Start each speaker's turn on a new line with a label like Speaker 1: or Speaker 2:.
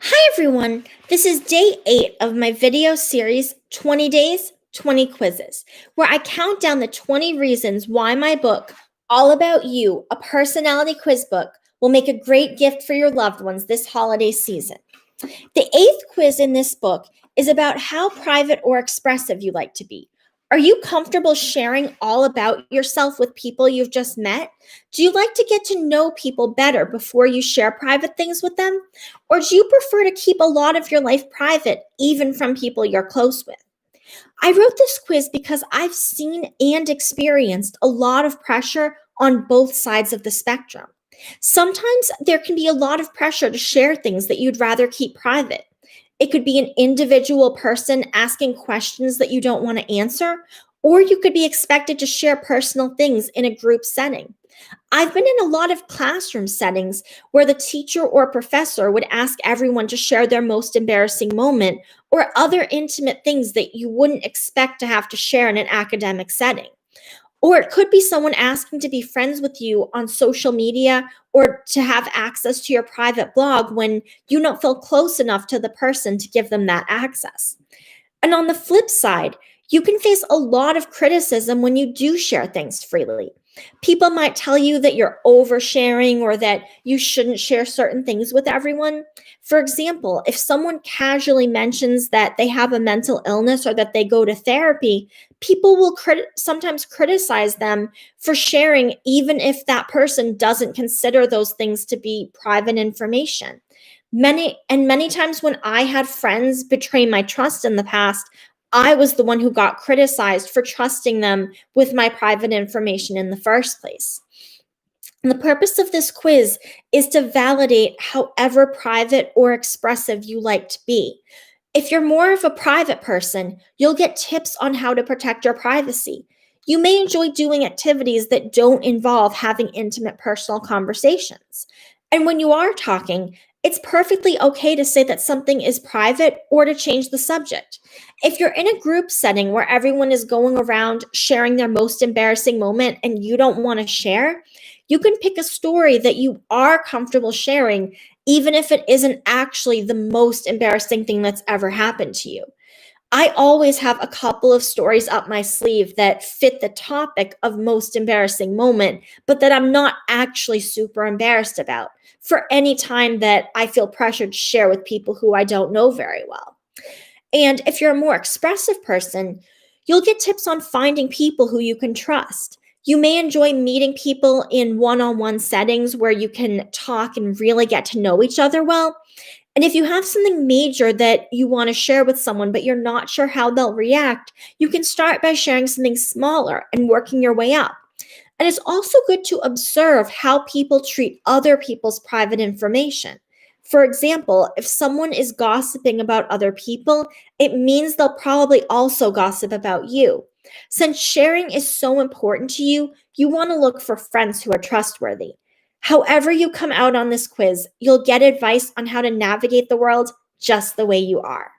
Speaker 1: Hi everyone, this is day 8 of my video series 20 Days, 20 Quizzes, where I count down the 20 reasons why my book, All About You, a personality quiz book, will make a great gift for your loved ones this holiday season. The 8th quiz in this book is about how private or expressive you like to be. Are you comfortable sharing all about yourself with people you've just met? Do you like to get to know people better before you share private things with them? Or do you prefer to keep a lot of your life private, even from people you're close with? I wrote this quiz because I've seen and experienced a lot of pressure on both sides of the spectrum. Sometimes there can be a lot of pressure to share things that you'd rather keep private. It could be an individual person asking questions that you don't want to answer, or you could be expected to share personal things in a group setting. I've been in a lot of classroom settings where the teacher or professor would ask everyone to share their most embarrassing moment or other intimate things that you wouldn't expect to have to share in an academic setting. Or it could be someone asking to be friends with you on social media or to have access to your private blog when you don't feel close enough to the person to give them that access. And on the flip side, you can face a lot of criticism when you do share things freely. People might tell you that you're oversharing or that you shouldn't share certain things with everyone. For example, if someone casually mentions that they have a mental illness or that they go to therapy, people will sometimes criticize them for sharing, even if that person doesn't consider those things to be private information. Many times when I had friends betray my trust in the past, I was the one who got criticized for trusting them with my private information in the first place. And the purpose of this quiz is to validate however private or expressive you like to be. If you're more of a private person, you'll get tips on how to protect your privacy. You may enjoy doing activities that don't involve having intimate personal conversations. And when you are talking, it's perfectly okay to say that something is private or to change the subject. If you're in a group setting where everyone is going around sharing their most embarrassing moment and you don't want to share, you can pick a story that you are comfortable sharing, even if it isn't actually the most embarrassing thing that's ever happened to you. I always have a couple of stories up my sleeve that fit the topic of most embarrassing moment, but that I'm not actually super embarrassed about for any time that I feel pressured to share with people who I don't know very well. And if you're a more expressive person, you'll get tips on finding people who you can trust. You may enjoy meeting people in one on one settings where you can talk and really get to know each other well. And if you have something major that you want to share with someone, but you're not sure how they'll react, you can start by sharing something smaller and working your way up. And it's also good to observe how people treat other people's private information. For example, if someone is gossiping about other people, it means they'll probably also gossip about you. Since sharing is so important to you, you want to look for friends who are trustworthy. However, you come out on this quiz, you'll get advice on how to navigate the world just the way you are.